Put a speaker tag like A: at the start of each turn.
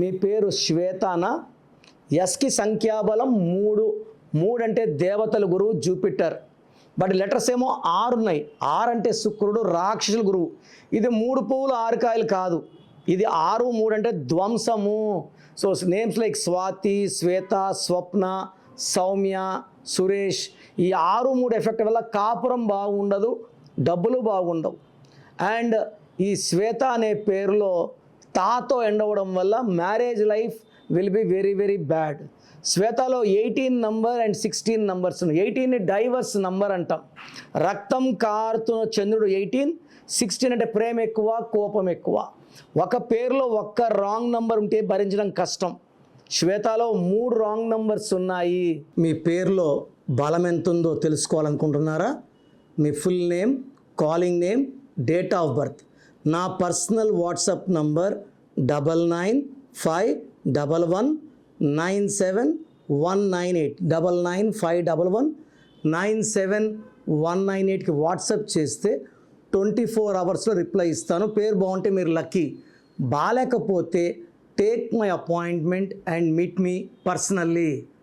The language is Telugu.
A: మీ పేరు శ్వేతానా? ఎస్కి సంఖ్యాబలం 3. 3 అంటే దేవతల గురువు జూపిటర్. బట్ లెటర్స్ ఏమో 6 ఉన్నాయి. 6 అంటే శుక్రుడు రాక్షసుల గురువు. ఇది 3 పువ్వులు 6 కాయలు కాదు. ఇది 6, 3 అంటే ధ్వంసము. సో నేమ్స్ లైక్ స్వాతి, శ్వేత, స్వప్న, సౌమ్య, సురేష్. ఈ 6, 3 ఎఫెక్ట్ వల్ల కాపురం బాగుండదు, డబ్బులు బాగుండవు. అండ్ ఈ శ్వేత అనే పేరులో తాతో ఎండ్ అవ్వడం వల్ల marriage life will be very very bad. శ్వేతలో 18 number and 16 numbers. 18 divorce number అంటాం. రక్తం కారుతున్న చంద్రుడు 18, 16 అంటే ప్రేమ ఎక్కువ, కోపం ఎక్కువ. ఒక పేరులో ఒక్క రాంగ్ నంబర్ ఉంటే భరించడం కష్టం. శ్వేతలో 3 రాంగ్ నంబర్స్ ఉన్నాయి. మీ పేరులో బలం ఎంత ఉందో తెలుసుకోవాలనుకుంటున్నారా? మీ full name, calling name, date of birth. నా పర్సనల్ వాట్సాప్ నంబర్ 9951197198 9951197198కి వాట్సాప్ చేస్తే 24 అవర్స్లో రిప్లై ఇస్తాను. పేరు బాగుంటే మీరు లక్కీ. బాలేకపోతే take my appointment and meet me personally.